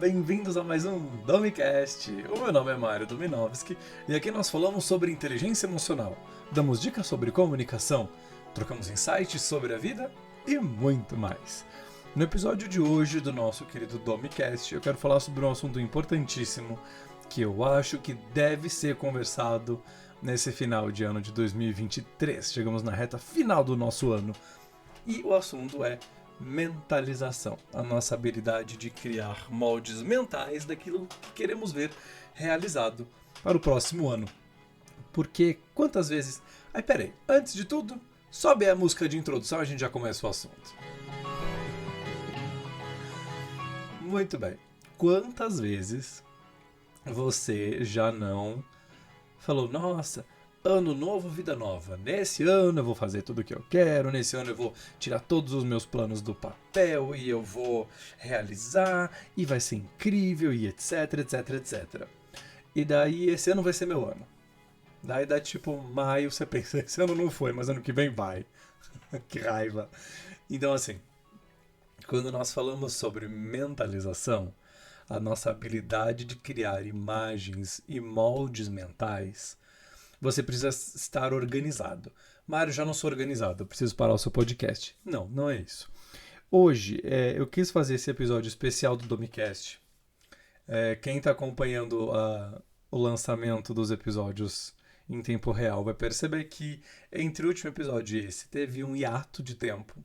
bem-vindos a mais um Domicast. O meu nome é Mário Dominovski e aqui nós falamos sobre inteligência emocional, damos dicas sobre comunicação, trocamos insights sobre a vida e muito mais. No episódio de hoje do nosso querido Domicast, eu quero falar sobre um assunto importantíssimo que eu acho que deve ser conversado nesse final de ano de 2023. Chegamos na reta final do nosso ano e o assunto é mentalização, a nossa habilidade de criar moldes mentais daquilo que queremos ver realizado para o próximo ano. Porque quantas vezes... peraí, antes de tudo, sobe a música de introdução e a gente já começa o assunto. Muito bem, quantas vezes você já não falou, nossa... Ano novo, vida nova. Nesse ano eu vou fazer tudo o que eu quero, nesse ano eu vou tirar todos os meus planos do papel e eu vou realizar e vai ser incrível e etc, etc, etc. E daí esse ano vai ser meu ano. Daí dá tipo maio, você pensa, esse ano não foi, mas ano que vem vai. Que raiva. Então assim, quando nós falamos sobre mentalização, a nossa habilidade de criar imagens e moldes mentais, você precisa estar organizado. Mário, já não sou organizado, eu preciso parar o seu podcast. Não, não é isso. Hoje, eu quis fazer esse episódio especial do Domicast. Quem está acompanhando o lançamento dos episódios em tempo real vai perceber que entre o último episódio e esse teve um hiato de tempo,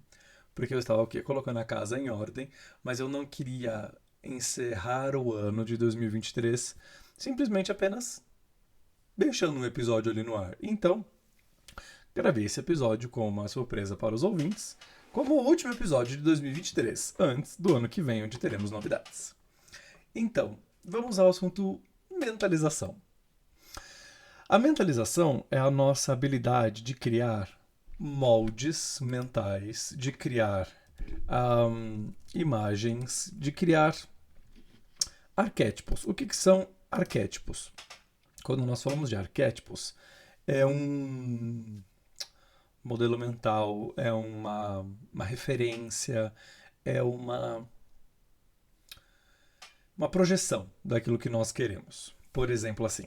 porque eu estava colocando a casa em ordem, mas eu não queria encerrar o ano de 2023 simplesmente apenas deixando um episódio ali no ar. Então, gravei esse episódio com uma surpresa para os ouvintes, como o último episódio de 2023, antes do ano que vem, onde teremos novidades. Então, vamos ao assunto mentalização. A mentalização é a nossa habilidade de criar moldes mentais, de criar imagens, de criar arquétipos. O que são arquétipos? Quando nós falamos de arquétipos, é um modelo mental, é uma referência, é uma projeção daquilo que nós queremos. Por exemplo, assim,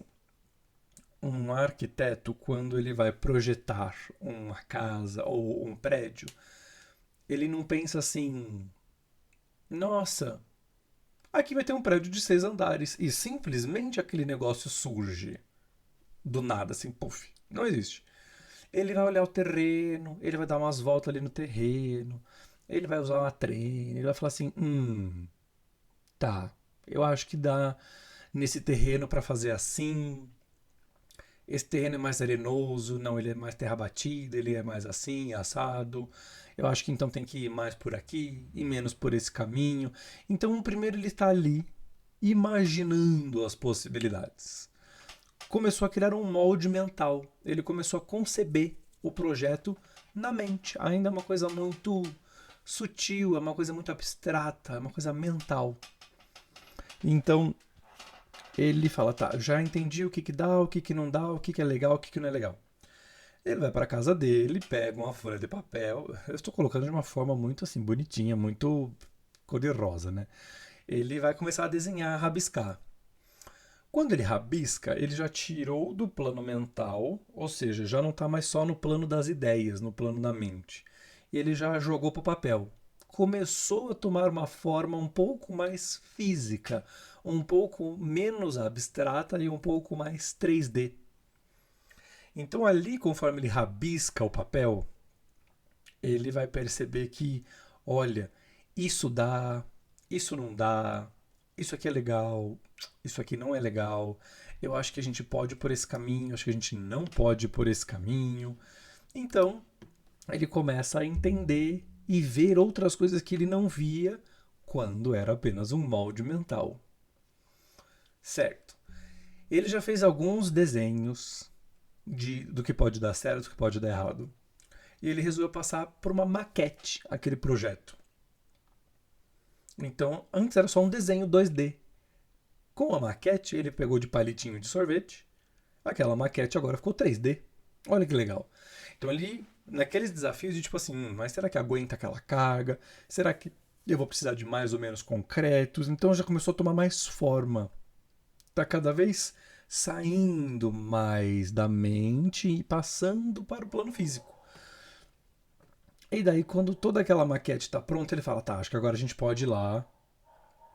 um arquiteto, quando ele vai projetar uma casa ou um prédio, ele não pensa assim, nossa, aqui vai ter um prédio de 6 andares e simplesmente aquele negócio surge do nada, assim, puff, não existe. Ele vai olhar o terreno, ele vai dar umas voltas ali no terreno, ele vai usar uma trena, ele vai falar assim, tá, eu acho que dá nesse terreno para fazer assim, esse terreno é mais arenoso, não, ele é mais terra batida, ele é mais assim, assado, eu acho que então tem que ir mais por aqui e menos por esse caminho. Então, primeiro ele está ali imaginando as possibilidades. Começou a criar um molde mental. Ele começou a conceber o projeto na mente. Ainda é uma coisa muito sutil, é uma coisa muito abstrata, é uma coisa mental. Então, ele fala, tá, já entendi o que dá, o que não dá, o que é legal, o que não é legal. Ele vai para a casa dele, pega uma folha de papel. Eu estou colocando de uma forma muito assim, bonitinha, muito cor-de-rosa, né? Ele vai começar a desenhar, a rabiscar. Quando ele rabisca, ele já tirou do plano mental, ou seja, já não está mais só no plano das ideias, no plano da mente. E ele já jogou para o papel. Começou a tomar uma forma um pouco mais física, um pouco menos abstrata e um pouco mais 3D. Então ali, conforme ele rabisca o papel, ele vai perceber que, olha, isso dá, isso não dá, isso aqui é legal, isso aqui não é legal, eu acho que a gente pode ir por esse caminho, acho que a gente não pode ir por esse caminho. Então, ele começa a entender e ver outras coisas que ele não via quando era apenas um molde mental. Certo. Ele já fez alguns desenhos do que pode dar certo, do que pode dar errado. E ele resolveu passar por uma maquete, aquele projeto. Então, antes era só um desenho 2D. Com a maquete, ele pegou de palitinho de sorvete. Aquela maquete agora ficou 3D. Olha que legal. Então, ele, naqueles desafios de tipo assim, mas será que aguenta aquela carga? Será que eu vou precisar de mais ou menos concretos, então já começou a tomar mais forma. Tá cada vez saindo mais da mente e passando para o plano físico. E daí, quando toda aquela maquete está pronta, ele fala: tá, acho que agora a gente pode ir lá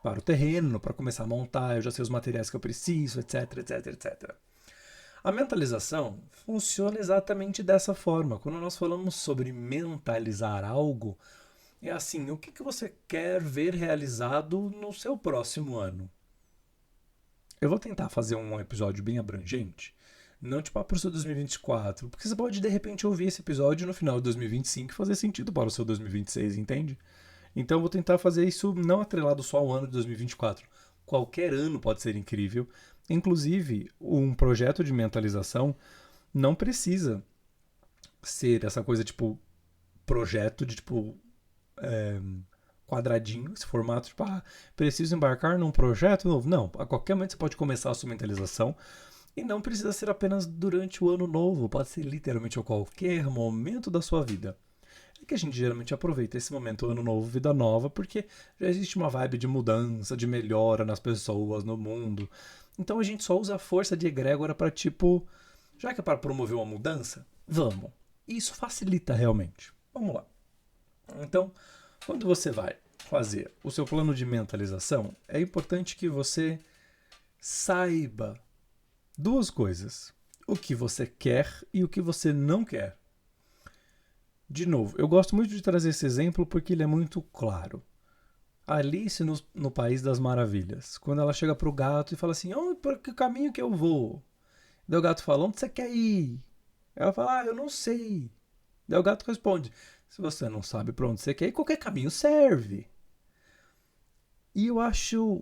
para o terreno, para começar a montar, eu já sei os materiais que eu preciso, etc, etc, etc. A mentalização funciona exatamente dessa forma. Quando nós falamos sobre mentalizar algo, é assim: o que você quer ver realizado no seu próximo ano? Eu vou tentar fazer um episódio bem abrangente, não tipo para o seu 2024, porque você pode de repente ouvir esse episódio no final de 2025 e fazer sentido para o seu 2026, entende? Então eu vou tentar fazer isso não atrelado só ao ano de 2024. Qualquer ano pode ser incrível. Inclusive, um projeto de mentalização não precisa ser essa coisa tipo projeto de tipo quadradinho, esse formato tipo, preciso embarcar num projeto novo. Não, a qualquer momento você pode começar a sua mentalização e não precisa ser apenas durante o ano novo, pode ser literalmente a qualquer momento da sua vida. É que a gente geralmente aproveita esse momento, ano novo, vida nova, porque já existe uma vibe de mudança, de melhora nas pessoas, no mundo. Então a gente só usa a força de egrégora para tipo, já que é para promover uma mudança, vamos. Isso facilita realmente. Vamos lá. Então, quando você vai fazer o seu plano de mentalização, é importante que você saiba duas coisas: o que você quer e o que você não quer. De novo, eu gosto muito de trazer esse exemplo porque ele é muito claro. Alice no País das Maravilhas, quando ela chega pro gato e fala assim: oh, por que caminho que eu vou? Daí o gato fala: onde você quer ir? Ela fala: eu não sei. Daí o gato responde: se você não sabe para onde você quer ir, qualquer caminho serve. E eu acho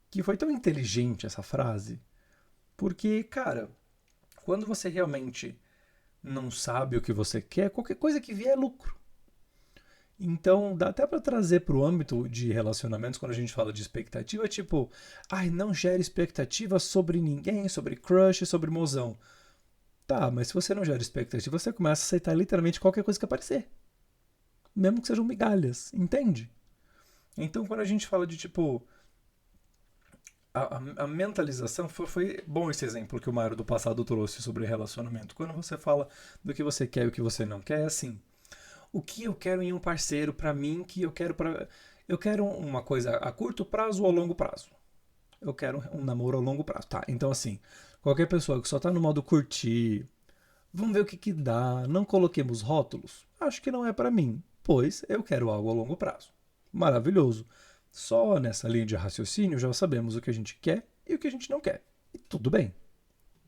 que foi tão inteligente essa frase, porque, cara, quando você realmente não sabe o que você quer, qualquer coisa que vier é lucro. Então, dá até para trazer para o âmbito de relacionamentos, quando a gente fala de expectativa, tipo, ai, não gere expectativa sobre ninguém, sobre crush, sobre mozão. Tá, mas se você não gera expectativa, você começa a aceitar literalmente qualquer coisa que aparecer. Mesmo que sejam migalhas, entende? Então, quando a gente fala de, tipo, a mentalização, foi bom esse exemplo que o Mário do passado trouxe sobre relacionamento. Quando você fala do que você quer e o que você não quer, é assim: o que eu quero em um parceiro para mim, que eu quero para eu quero uma coisa a curto prazo ou a longo prazo. Eu quero um namoro a longo prazo, tá? Então assim, qualquer pessoa que só tá no modo curtir, vamos ver o que que dá, não coloquemos rótulos. Acho que não é para mim, pois eu quero algo a longo prazo. Maravilhoso. Só nessa linha de raciocínio já sabemos o que a gente quer e o que a gente não quer. E tudo bem.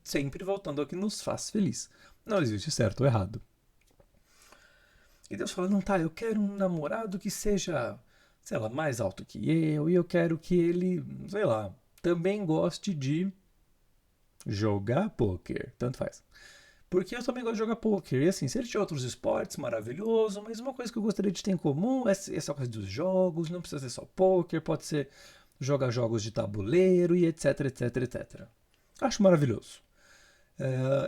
Sempre voltando ao que nos faz feliz. Não existe certo ou errado. E Deus fala: não, tá, eu quero um namorado que seja, sei lá, mais alto que eu, e eu quero que ele, sei lá, também goste de jogar poker. Tanto faz. Porque eu também gosto de jogar poker. E assim, se ele tiver outros esportes, maravilhoso, mas uma coisa que eu gostaria de ter em comum é essa coisa dos jogos, não precisa ser só poker, pode ser jogar jogos de tabuleiro e etc, etc, etc. Acho maravilhoso.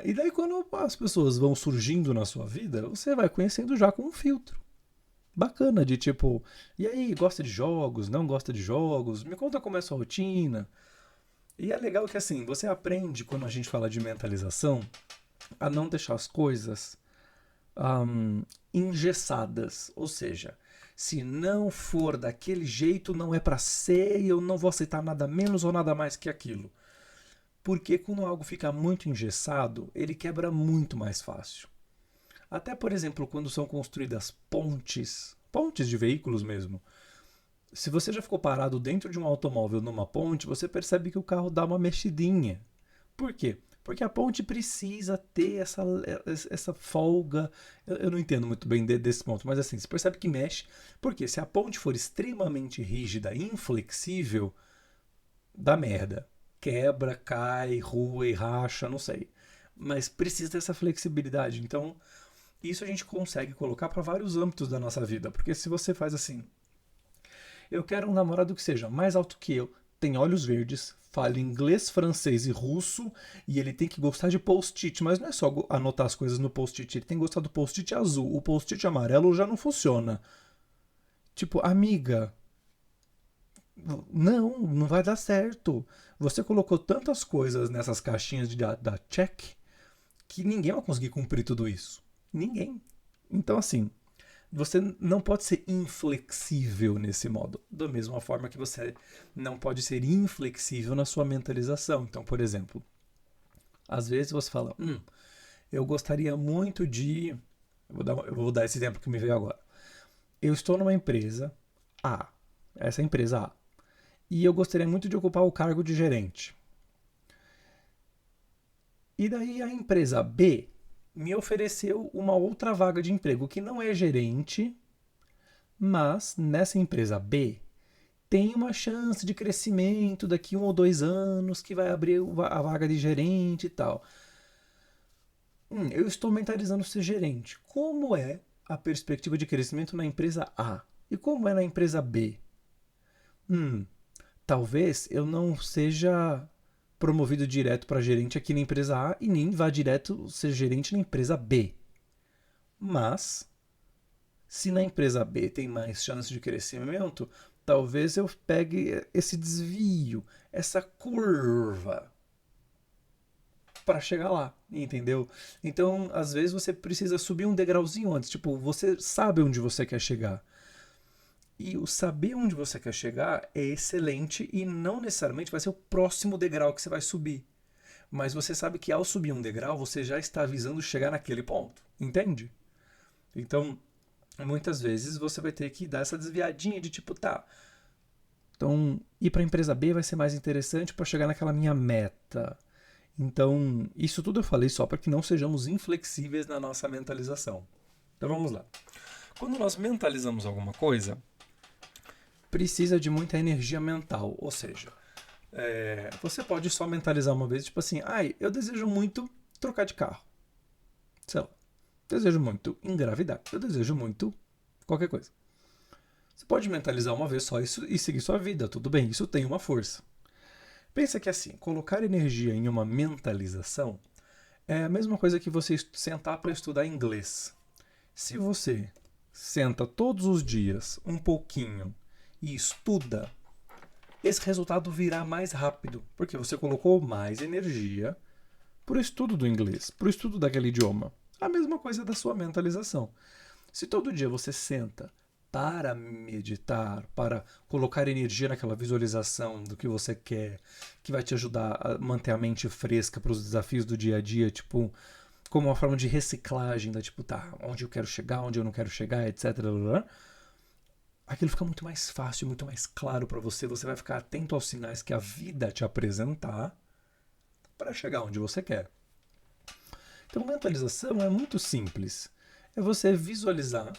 E daí, quando as pessoas vão surgindo na sua vida, você vai conhecendo já com um filtro. Bacana, de tipo, e aí, gosta de jogos, não gosta de jogos? Me conta como é a sua rotina. E é legal que assim, você aprende, quando a gente fala de mentalização, a não deixar as coisas engessadas. Ou seja, se não for daquele jeito, não é para ser e eu não vou aceitar nada menos ou nada mais que aquilo. Porque quando algo fica muito engessado, ele quebra muito mais fácil. Até, por exemplo, quando são construídas pontes de veículos mesmo. Se você já ficou parado dentro de um automóvel numa ponte, você percebe que o carro dá uma mexidinha. Por quê? Porque a ponte precisa ter essa folga. Eu não entendo muito bem desse ponto, mas assim, você percebe que mexe. Porque se a ponte for extremamente rígida, inflexível, dá merda. Quebra, cai, rua e racha, não sei. Mas precisa dessa flexibilidade. Então, isso a gente consegue colocar para vários âmbitos da nossa vida. Porque se você faz assim: eu quero um namorado que seja mais alto que eu, tem olhos verdes, fala inglês, francês e russo, e ele tem que gostar de post-it, mas não é só anotar as coisas no post-it, ele tem que gostar do post-it azul. O post-it amarelo já não funciona. Tipo, amiga, não vai dar certo. Você colocou tantas coisas nessas caixinhas da check que ninguém vai conseguir cumprir tudo isso. Ninguém. Então, assim, você não pode ser inflexível nesse modo. Da mesma forma que você não pode ser inflexível na sua mentalização. Então, por exemplo, às vezes você fala, eu gostaria muito de. Eu vou dar esse exemplo que me veio agora. Eu estou numa empresa A, essa é a empresa A, e eu gostaria muito de ocupar o cargo de gerente. E daí a empresa B me ofereceu uma outra vaga de emprego que não é gerente, mas nessa empresa B tem uma chance de crescimento daqui 1 ou 2 anos que vai abrir a vaga de gerente e tal. Eu estou mentalizando ser gerente. Como é a perspectiva de crescimento na empresa A? E como é na empresa B? Talvez eu não seja promovido direto para gerente aqui na empresa A e nem vá direto ser gerente na empresa B. Mas, se na empresa B tem mais chance de crescimento, talvez eu pegue esse desvio, essa curva para chegar lá, entendeu? Então, às vezes você precisa subir um degrauzinho antes, tipo, você sabe onde você quer chegar. E o saber onde você quer chegar é excelente e não necessariamente vai ser o próximo degrau que você vai subir. Mas você sabe que ao subir um degrau, você já está visando chegar naquele ponto, entende? Então, muitas vezes você vai ter que dar essa desviadinha de tipo, tá, então ir para a empresa B vai ser mais interessante para chegar naquela minha meta. Então, isso tudo eu falei só para que não sejamos inflexíveis na nossa mentalização. Então vamos lá. Quando nós mentalizamos alguma coisa, precisa de muita energia mental. Ou seja, você pode só mentalizar uma vez, tipo assim, eu desejo muito trocar de carro. Sei lá. Desejo muito engravidar. Eu desejo muito qualquer coisa. Você pode mentalizar uma vez só isso e seguir sua vida, tudo bem, isso tem uma força. Pensa que assim, colocar energia em uma mentalização é a mesma coisa que você sentar para estudar inglês. Se você senta todos os dias um pouquinho e estuda, esse resultado virá mais rápido, porque você colocou mais energia para o estudo do inglês, para o estudo daquele idioma. A mesma coisa da sua mentalização. Se todo dia você senta para meditar, para colocar energia naquela visualização do que você quer, que vai te ajudar a manter a mente fresca para os desafios do dia a dia, tipo, como uma forma de reciclagem, da tipo, tá, onde eu quero chegar, onde eu não quero chegar, etc. Aquilo fica muito mais fácil, muito mais claro para você. Você vai ficar atento aos sinais que a vida te apresentar para chegar onde você quer. Então, mentalização é muito simples. É você visualizar,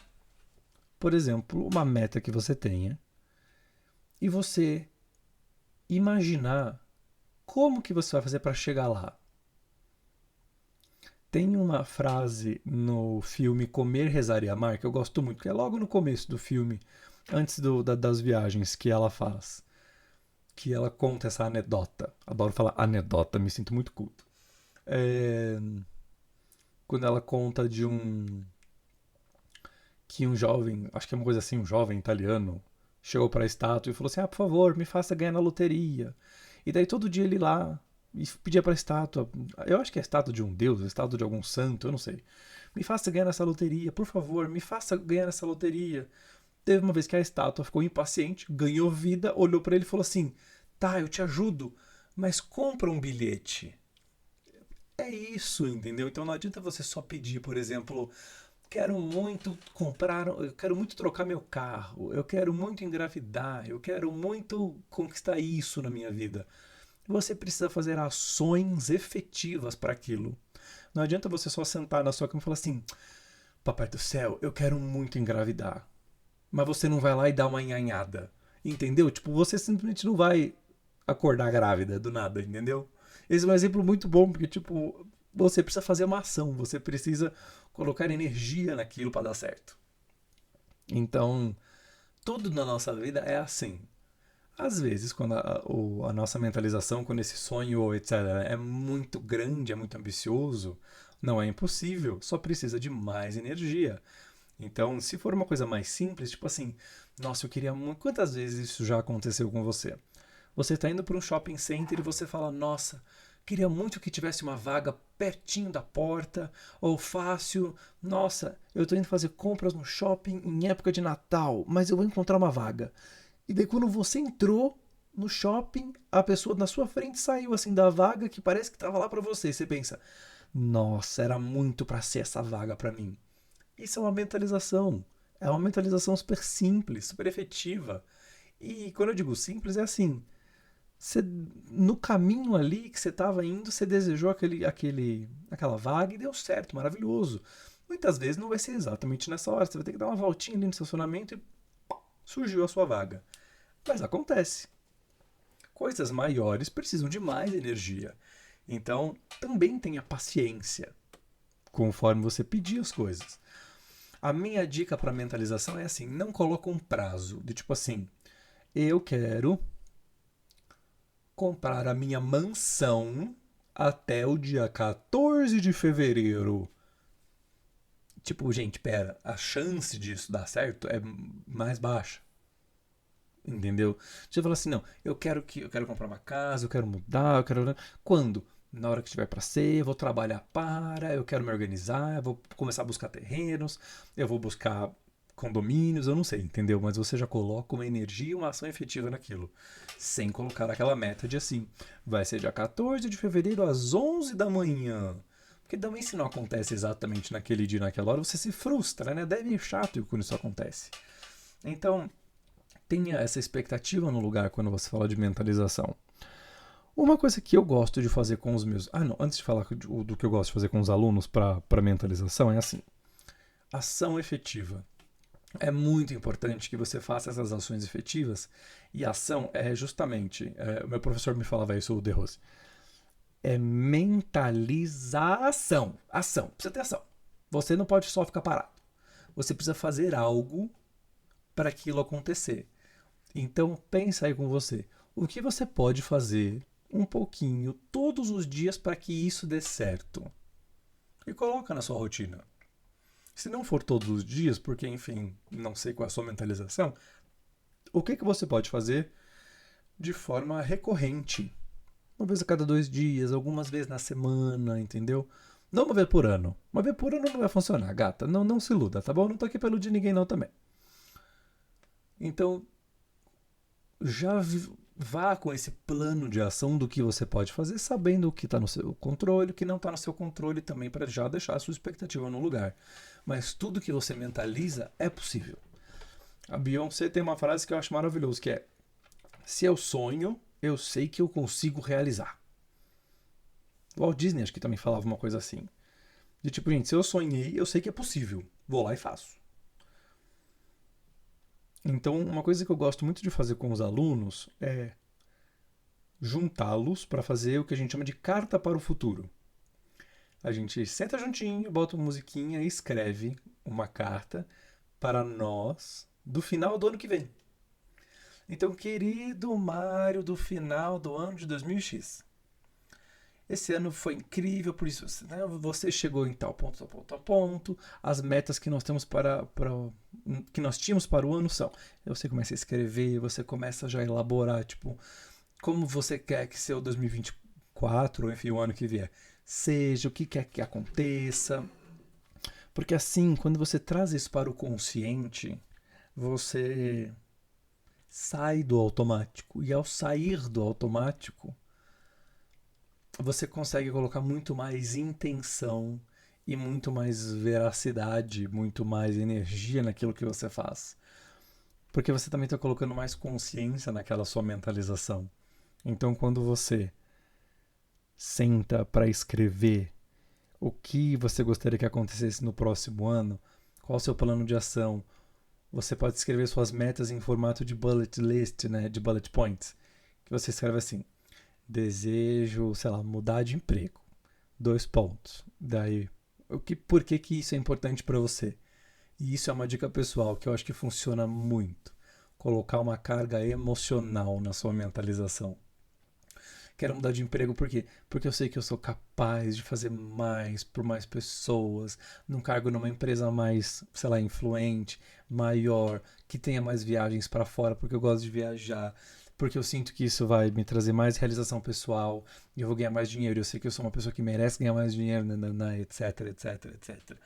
por exemplo, uma meta que você tenha e você imaginar como que você vai fazer para chegar lá. Tem uma frase no filme Comer, Rezar e Amar que eu gosto muito, que é logo no começo do filme, antes das viagens que ela faz, que ela conta essa anedota. Adoro falar anedota, me sinto muito culto. Quando ela conta de que um jovem, acho que é uma coisa assim, um jovem italiano, chegou para a estátua e falou assim: por favor, me faça ganhar na loteria. E daí todo dia ele lá e pedia para a estátua, eu acho que é a estátua de um deus, a estátua de algum santo, eu não sei. Me faça ganhar nessa loteria, por favor, me faça ganhar nessa loteria. Teve uma vez que a estátua ficou impaciente, ganhou vida, olhou para ele e falou assim: tá, eu te ajudo, mas compra um bilhete. É isso, entendeu? Então não adianta você só pedir, por exemplo, quero muito comprar, eu quero muito trocar meu carro, eu quero muito engravidar, eu quero muito conquistar isso na minha vida. Você precisa fazer ações efetivas para aquilo. Não adianta você só sentar na sua cama e falar assim: Papai do céu, eu quero muito engravidar. Mas você não vai lá e dá uma nhanhada. Entendeu? Tipo, você simplesmente não vai acordar grávida do nada, entendeu? Esse é um exemplo muito bom, porque, tipo, você precisa fazer uma ação, você precisa colocar energia naquilo para dar certo. Então, tudo na nossa vida é assim. Às vezes, quando a nossa mentalização, quando esse sonho, etc., é muito grande, é muito ambicioso, não é impossível, só precisa de mais energia. Então, se for uma coisa mais simples, tipo assim, nossa, eu queria muito. Quantas vezes isso já aconteceu com você? Você está indo para um shopping center e você fala, nossa, queria muito que tivesse uma vaga pertinho da porta, ou fácil. Nossa, eu estou indo fazer compras no shopping em época de Natal, mas eu vou encontrar uma vaga. E daí quando você entrou no shopping, a pessoa na sua frente saiu assim da vaga que parece que estava lá para você. E você pensa, nossa, era muito para ser essa vaga para mim. Isso é uma mentalização. É uma mentalização super simples, super efetiva. E quando eu digo simples, é assim. Você, no caminho ali que você estava indo, você desejou aquela vaga e deu certo, maravilhoso. Muitas vezes não vai ser exatamente nessa hora. Você vai ter que dar uma voltinha ali no estacionamento e surgiu a sua vaga. Mas acontece. Coisas maiores precisam de mais energia. Então, também tenha paciência conforme você pedir as coisas. A minha dica para mentalização é assim: não coloca um prazo de tipo assim, eu quero comprar a minha mansão até o dia 14 de fevereiro. Tipo, gente, pera, a chance disso dar certo é mais baixa. Entendeu? Você fala assim, não, eu quero comprar uma casa, eu quero mudar, eu quero. Quando? Na hora que estiver para ser, eu vou trabalhar para, eu quero me organizar, eu vou começar a buscar terrenos, eu vou buscar condomínios, eu não sei, entendeu? Mas você já coloca uma energia e uma ação efetiva naquilo, sem colocar aquela meta de assim, vai ser dia 14 de fevereiro às 11 da manhã. Porque também se não acontece exatamente naquele dia, naquela hora, você se frustra, né? Deve ser chato quando isso acontece. Então, tenha essa expectativa no lugar quando você fala de mentalização. Uma coisa que eu gosto de fazer com os meus. Ah, não, antes de falar do que eu gosto de fazer com os alunos para mentalização, é assim: ação efetiva. É muito importante que você faça essas ações efetivas. E ação é justamente. O meu professor me falava isso, o De Rose. É mentalização. Ação. Precisa ter ação. Você não pode só ficar parado. Você precisa fazer algo para aquilo acontecer. Então pensa aí com você. O que você pode fazer um pouquinho todos os dias para que isso dê certo? E coloca na sua rotina. Se não for todos os dias, porque enfim, não sei qual é a sua mentalização, o que você pode fazer de forma recorrente? Uma vez a cada 2 dias, algumas vezes na semana, entendeu? Não uma vez por ano. Uma vez por ano não vai funcionar, gata. Não, não se iluda, tá bom? Não tô aqui pra iludir ninguém não também. Então, já vá com esse plano de ação do que você pode fazer, sabendo o que está no seu controle, o que não está no seu controle também, para já deixar a sua expectativa no lugar. Mas tudo que você mentaliza é possível. A Beyoncé tem uma frase que eu acho maravilhosa, que é: se eu sonho, eu sei que eu consigo realizar. O Walt Disney acho que também falava uma coisa assim. De tipo, gente, se eu sonhei, eu sei que é possível. Vou lá e faço. Então, uma coisa que eu gosto muito de fazer com os alunos é juntá-los para fazer o que a gente chama de carta para o futuro. A gente senta juntinho, bota uma musiquinha e escreve uma carta para nós do final do ano que vem. Então, querido Mário, do final do ano de 2000X. Esse ano foi incrível, por isso, né, você chegou em tal ponto, tal ponto, tal ponto. As metas que nós temos que nós tínhamos para o ano são. Você começa a escrever, você começa já a elaborar, tipo, como você quer que seu 2024, ou enfim, o ano que vier, seja, o que quer que aconteça. Porque assim, quando você traz isso para o consciente, você sai do automático. E ao sair do automático, você consegue colocar muito mais intenção e muito mais veracidade, muito mais energia naquilo que você faz. Porque você também está colocando mais consciência naquela sua mentalização. Então, quando você senta para escrever o que você gostaria que acontecesse no próximo ano, qual o seu plano de ação, você pode escrever suas metas em formato de bullet list, né, de bullet points, que você escreve assim: desejo, sei lá, mudar de emprego. 2 pontos. Daí, por que isso é importante para você? E isso é uma dica pessoal que eu acho que funciona muito. Colocar uma carga emocional na sua mentalização. Quero mudar de emprego por quê? Porque eu sei que eu sou capaz de fazer mais por mais pessoas, num cargo numa empresa mais, sei lá, influente, maior, que tenha mais viagens para fora, porque eu gosto de viajar, porque eu sinto que isso vai me trazer mais realização pessoal, e eu vou ganhar mais dinheiro, eu sei que eu sou uma pessoa que merece ganhar mais dinheiro, nananã, etc, etc, etc.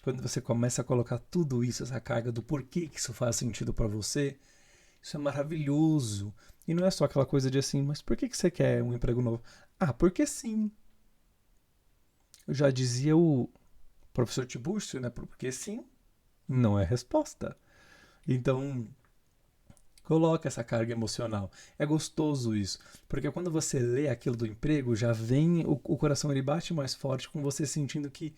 Quando você começa a colocar tudo isso, essa carga do porquê que isso faz sentido para você, isso é maravilhoso. E não é só aquela coisa de assim, mas por que você quer um emprego novo? Ah, porque sim. Eu já dizia o professor Tiburcio, né? Porque sim não é resposta. Então, coloca essa carga emocional. É gostoso isso. Porque quando você lê aquilo do emprego, já vem o coração, ele bate mais forte com você sentindo que,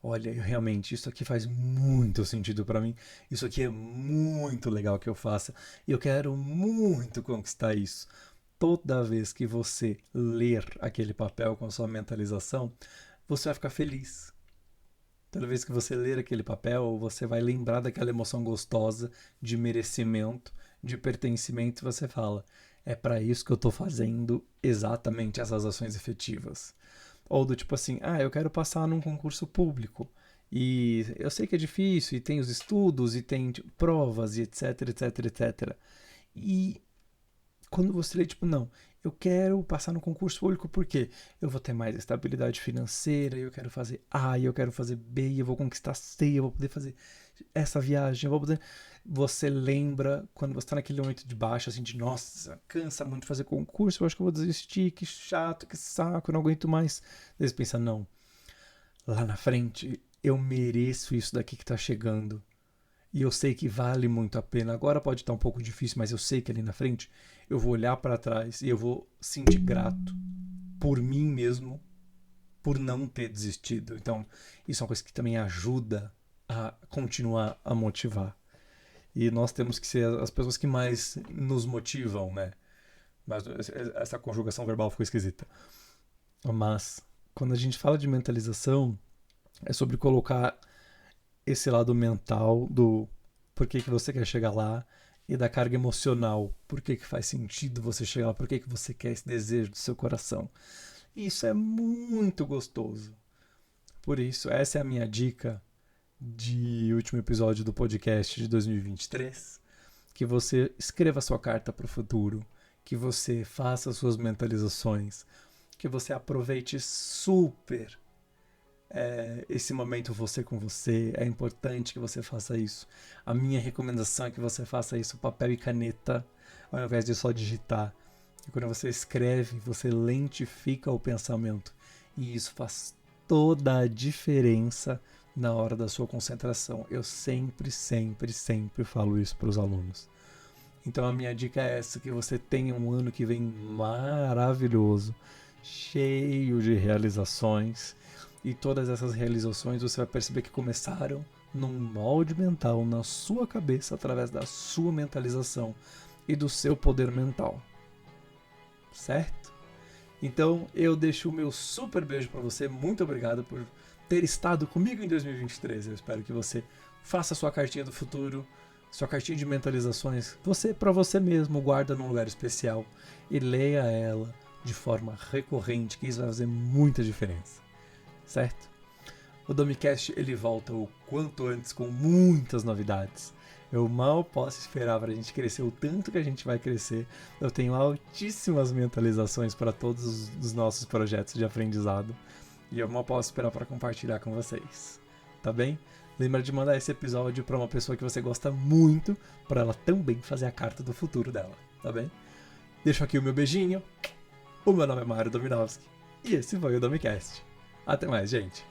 olha, realmente, isso aqui faz muito sentido para mim. Isso aqui é muito legal que eu faça. E eu quero muito conquistar isso. Toda vez que você ler aquele papel com a sua mentalização, você vai ficar feliz. Toda vez que você ler aquele papel, você vai lembrar daquela emoção gostosa de merecimento, de pertencimento, e você fala: é para isso que eu estou fazendo exatamente essas ações efetivas. Ou do tipo assim: ah, eu quero passar num concurso público. E eu sei que é difícil, e tem os estudos, e tem tipo, provas, e etc, etc, etc. E quando você lê, tipo, não, eu quero passar no concurso público porque eu vou ter mais estabilidade financeira, eu quero fazer A, eu quero fazer B, eu vou conquistar C, eu vou poder fazer essa viagem, eu vou poder... Você lembra quando você tá naquele momento de baixo, assim, de nossa, cansa muito fazer concurso, eu acho que eu vou desistir, que chato, que saco, eu não aguento mais. Daí você pensa, não, lá na frente eu mereço isso daqui que tá chegando. E eu sei que vale muito a pena. Agora pode estar um pouco difícil, mas eu sei que ali na frente eu vou olhar para trás e eu vou sentir grato por mim mesmo, por não ter desistido. Então, isso é uma coisa que também ajuda a continuar a motivar. E nós temos que ser as pessoas que mais nos motivam, né? Mas essa conjugação verbal ficou esquisita. Mas quando a gente fala de mentalização, é sobre colocar esse lado mental do por que você quer chegar lá e da carga emocional, por que faz sentido você chegar lá, por que você quer esse desejo do seu coração. E isso é muito gostoso. Por isso, essa é a minha dica de último episódio do podcast de 2023, que você escreva sua carta para o futuro, que você faça suas mentalizações, que você aproveite super esse momento você com você, é importante que você faça isso. A minha recomendação é que você faça isso papel e caneta, ao invés de só digitar. E quando você escreve, você lentifica o pensamento. E isso faz toda a diferença na hora da sua concentração. Eu sempre, sempre, sempre falo isso para os alunos. Então a minha dica é essa, que você tenha um ano que vem maravilhoso, cheio de realizações. E todas essas realizações você vai perceber que começaram num molde mental na sua cabeça, através da sua mentalização e do seu poder mental. Certo? Então eu deixo o meu super beijo para você. Muito obrigado por ter estado comigo em 2023. Eu espero que você faça a sua cartinha do futuro, sua cartinha de mentalizações, você para você mesmo, guarda num lugar especial e leia ela de forma recorrente, que isso vai fazer muita diferença. Certo? O Domicast ele volta o quanto antes com muitas novidades. Eu mal posso esperar para a gente crescer o tanto que a gente vai crescer. Eu tenho altíssimas mentalizações para todos os nossos projetos de aprendizado e eu mal posso esperar para compartilhar com vocês. Tá bem? Lembra de mandar esse episódio para uma pessoa que você gosta muito, para ela também fazer a carta do futuro dela. Tá bem? Deixo aqui o meu beijinho. O meu nome é Mário Dominowski e esse foi o Domicast. Até mais, gente.